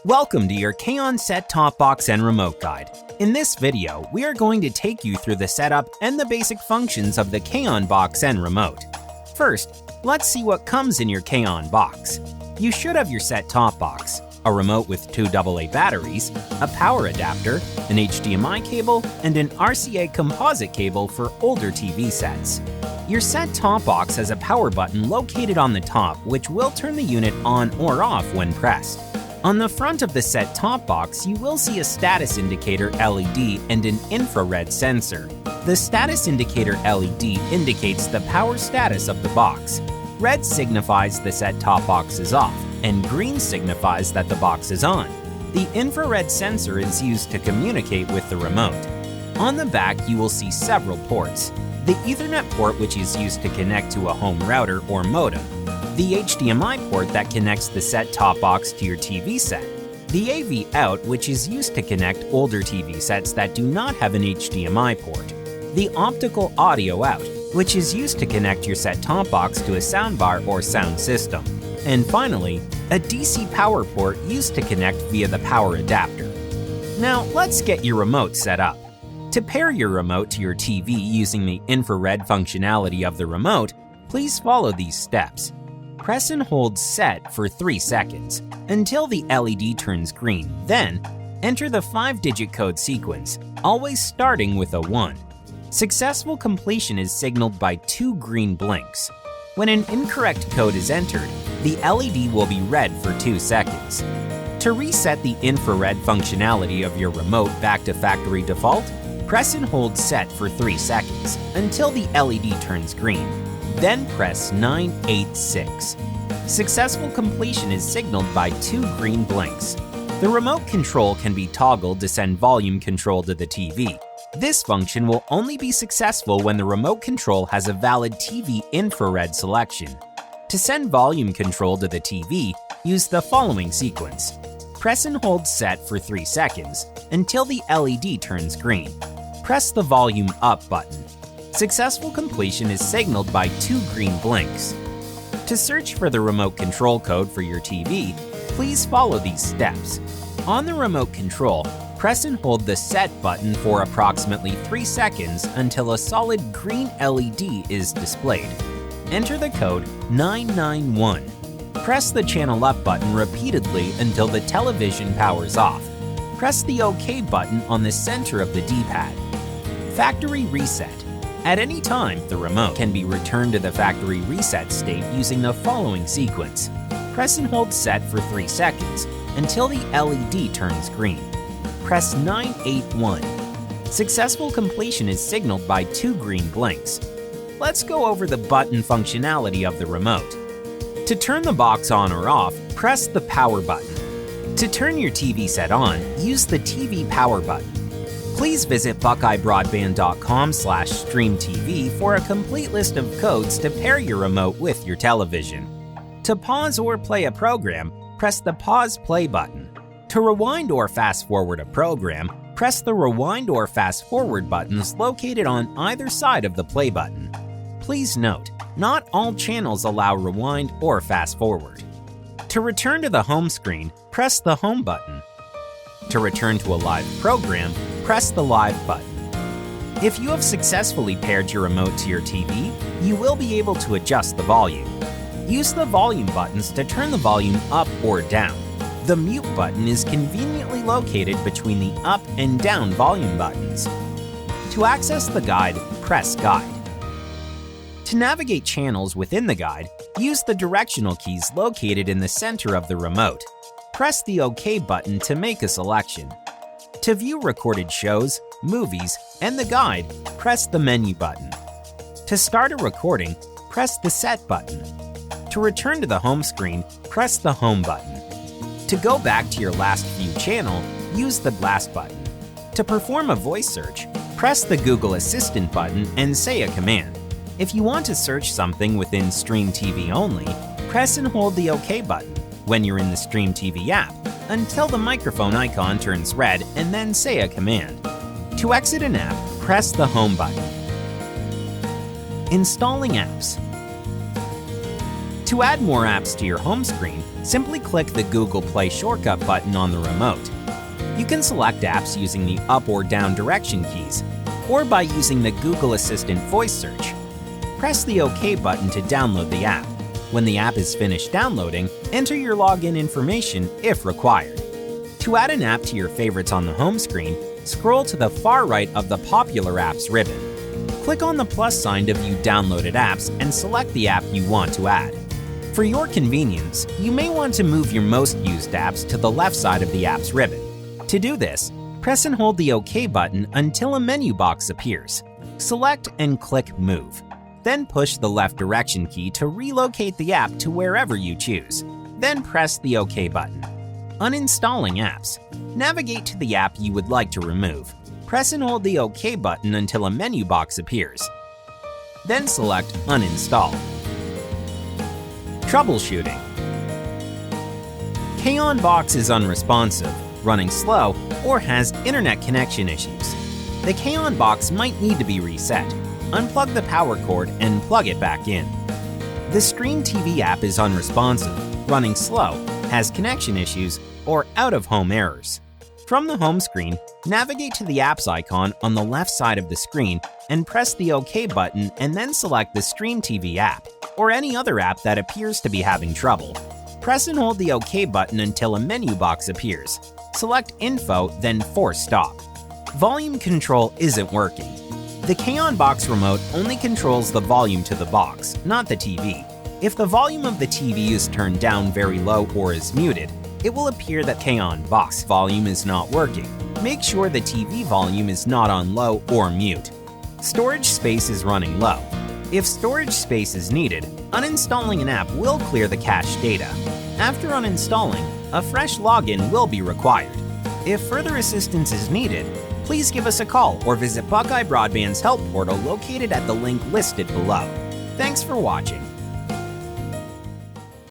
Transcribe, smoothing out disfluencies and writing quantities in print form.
Welcome to your Kaon set-top box and remote guide. In this video, we are going to take you through the setup and the basic functions of the Kaon box and remote. First, let's see what comes in your Kaon box. You should have your set-top box, a remote with two AA batteries, a power adapter, an HDMI cable, and an RCA composite cable for older TV sets. Your set-top box has a power button located on the top which will turn the unit on or off when pressed. On the front of the set-top box, you will see a status indicator LED and an infrared sensor. The status indicator LED indicates the power status of the box. Red signifies the set-top box is off, and green signifies that the box is on. The infrared sensor is used to communicate with the remote. On the back, you will see several ports. The Ethernet port, which is used to connect to a home router or modem. The HDMI port that connects the set-top box to your TV set. The AV out, which is used to connect older TV sets that do not have an HDMI port. The optical audio out, which is used to connect your set-top box to a soundbar or sound system. And finally, a DC power port used to connect via the power adapter. Now, let's get your remote set up. To pair your remote to your TV using the infrared functionality of the remote, please follow these steps. Press and hold Set for 3 seconds until the LED turns green. Then, enter the 5-digit code sequence, always starting with a 1. Successful completion is signaled by 2 green blinks. When an incorrect code is entered, the LED will be red for 2 seconds. To reset the infrared functionality of your remote back to factory default, press and hold Set for 3 seconds until the LED turns green. Then press 986. Successful completion is signaled by 2 green blinks. The remote control can be toggled to send volume control to the TV. This function will only be successful when the remote control has a valid TV infrared selection. To send volume control to the TV, use the following sequence. Press and hold Set for 3 seconds until the LED turns green. Press the volume up button. Successful completion is signaled by 2 green blinks. To search for the remote control code for your TV, please follow these steps. On the remote control, press and hold the Set button for approximately 3 seconds until a solid green LED is displayed. Enter the code 991. Press the Channel Up button repeatedly until the television powers off. Press the OK button on the center of the D-pad. Factory Reset. At any time, the remote can be returned to the factory reset state using the following sequence. Press and hold Set for 3 seconds until the LED turns green. Press 981. Successful completion is signaled by 2 green blinks. Let's go over the button functionality of the remote. To turn the box on or off, press the power button. To turn your TV set on, use the TV power button. Please visit buckeyebroadband.com/streamtv for a complete list of codes to pair your remote with your television. To pause or play a program, press the Pause Play button. To rewind or fast forward a program, press the Rewind or Fast Forward buttons located on either side of the play button. Please note, not all channels allow rewind or fast forward. To return to the home screen, press the Home button. To return to a live program, press the Live button. If you have successfully paired your remote to your TV, you will be able to adjust the volume. Use the volume buttons to turn the volume up or down. The Mute button is conveniently located between the up and down volume buttons. To access the guide, press Guide. To navigate channels within the guide, use the directional keys located in the center of the remote. Press the OK button to make a selection. To view recorded shows, movies, and the guide, press the Menu button. To start a recording, press the Set button. To return to the home screen, press the Home button. To go back to your last viewed channel, use the Last button. To perform a voice search, press the Google Assistant button and say a command. If you want to search something within StreamTV only, press and hold the OK button when you're in the StreamTV app until the microphone icon turns red and then say a command. To exit an app, press the Home button. Installing apps. To add more apps to your home screen, simply click the Google Play shortcut button on the remote. You can select apps using the up or down direction keys, or by using the Google Assistant voice search. Press the OK button to download the app. When the app is finished downloading, enter your login information if required. To add an app to your favorites on the home screen, scroll to the far right of the Popular Apps ribbon. Click on the plus sign to view downloaded apps and select the app you want to add. For your convenience, you may want to move your most used apps to the left side of the apps ribbon. To do this, press and hold the OK button until a menu box appears. Select and click Move. Then push the left direction key to relocate the app to wherever you choose. Then press the OK button. Uninstalling apps. Navigate to the app you would like to remove. Press and hold the OK button until a menu box appears. Then select Uninstall. Troubleshooting. Kaon Box is unresponsive, running slow, or has internet connection issues. The Kaon Box might need to be reset. Unplug the power cord and plug it back in. The StreamTV app is unresponsive, running slow, has connection issues, or out-of-home errors. From the home screen, navigate to the apps icon on the left side of the screen and press the OK button and then select the StreamTV app, or any other app that appears to be having trouble. Press and hold the OK button until a menu box appears. Select Info, then Force Stop. Volume control isn't working. The Kaon Box remote only controls the volume to the box, not the TV. If the volume of the TV is turned down very low or is muted, it will appear that Kaon Box volume is not working. Make sure the TV volume is not on low or mute. Storage space is running low. If storage space is needed, uninstalling an app will clear the cache data. After uninstalling, a fresh login will be required. If further assistance is needed, please give us a call or visit Buckeye Broadband's help portal located at the link listed below. Thanks for watching.